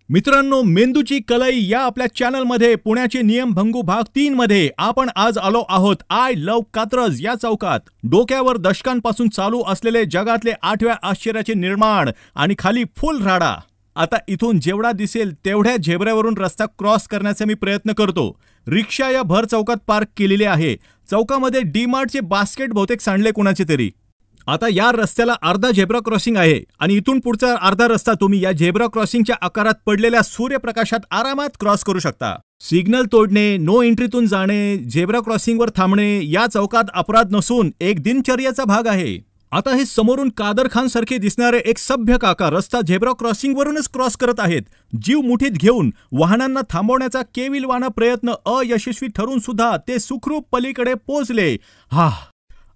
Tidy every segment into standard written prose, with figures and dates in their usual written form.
मित्रांनो, मेंदूची कलई या आपल्या चॅनलमध्ये पुण्याचे नियम भंगू भाग 3 मध्ये आपण आज आलो आहोत आय लव्ह कात्रज या चौकात. डोक्यावर दशकांपासून चालू असलेले जगातले 8व्या आश्चर्याचे निर्माण आणि खाली फुल राडा. आता इथून जेवढा दिसेल तेवढ्या झेब्रावरून रस्ता क्रॉस करण्याचा मी प्रयत्न करतो. रिक्षा या भर चौकात पार्क केलेली आहे. चौकामध्ये डीमार्टचे बास्केट बहुतेक सांडले कुणाचे तरी. आता या रस्त्याला अर्धा झेब्रा क्रॉसिंग आहे आणि इथून पुढचा अर्धा रस्ता तुम्ही या झेब्रा क्रॉसिंगच्या आकारात पडलेल्या सूर्यप्रकाशात आरामात क्रॉस करू शकता. सिग्नल तोडणे, नो एंट्रीतून जाणे, झेब्रा क्रॉसिंगवर थांबणे या चौकात अपराध नसून एक दिनचर्याचा भाग आहे. आता हे समोरून कादर खान सारखे दिसणारे एक सभ्य काका रस्ता झेब्रा क्रॉसिंगवरूनच क्रॉस करत आहेत. जीव मुठीत घेऊन वाहनांना थांबवण्याचा केविलवाणा प्रयत्न अयशस्वी ठरून सुद्धा ते सुखरूप पलीकडे पोहोचले.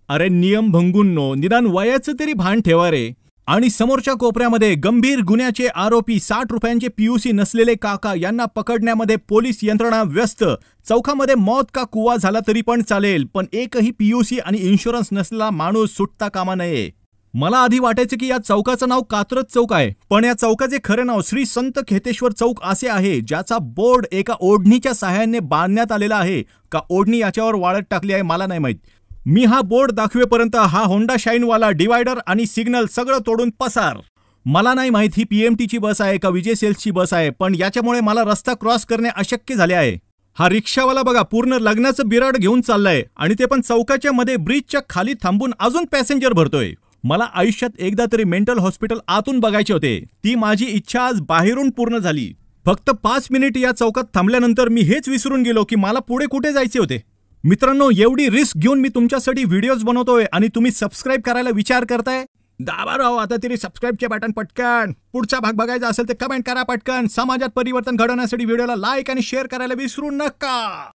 अरे नियम भंगूंनो, निदान वयाचं तरी भान ठेवा रे. आणि समोरच्या कोपऱ्यामध्ये गंभीर गुन्ह्याचे आरोपी 60 रुपयांचे पीयूसी नसलेले काका यांना पकडण्यामध्ये पोलीस यंत्रणा व्यस्त. चौकामध्ये मौत का कुवा झाला तरी पण चालेल, पण एकही पीयूसी आणि इन्शुरन्स नसलेला माणूस सुटता कामा नये. मला आधी वाटायचं की या चौकाचं नाव कात्रज चौक आहे, पण या चौकाचे खरे नाव श्री संत खेतेश्वर चौक असे आहे, ज्याचा बोर्ड एका ओढणीच्या सहाय्याने बांधण्यात आलेला आहे. का ओढणी याच्यावर वाळत टाकली आहे मला नाही माहित. मी हा बोर्ड दाखवेपर्यंत हा होंडा शाईनवाला डिवायडर आणि सिग्नल सगळं तोडून पसार. मला नाही माहित ही पीएमटीची बस आहे का विजय सेल्सची बस आहे, पण याच्यामुळे मला रस्ता क्रॉस करणे अशक्य झाले आहे. हा रिक्षावाला बघा पूर्ण लग्नाचं बिराड घेऊन चाललाय आणि ते पण चौकाच्या मध्ये ब्रिजच्या खाली थांबून अजून पॅसेंजर भरतोय. मला आयुष्यात एकदा तरी मेंटल हॉस्पिटल आतून बघायचे होते. ती माझी इच्छा आज बाहेरून पूर्ण झाली. फक्त 5 मिनिट या चौकात थांबल्यानंतर मी हेच विसरून गेलो की मला पुढे कुठे जायचे होते. मित्रांनो, एवढी रिस्क घेऊन मी तुमच्यासाठी व्हिडिओज बनवतोय आणि तुम्ही सबस्क्राईब करायला विचार करताय. दाबा राव आता तरी सबस्क्राईबचे बटन पटकन. पुढचा भाग बघायचा असेल तर कमेंट करा पटकन. समाजात परिवर्तन घडवण्यासाठी व्हिडिओला लाईक आणि शेअर करायला विसरू नका.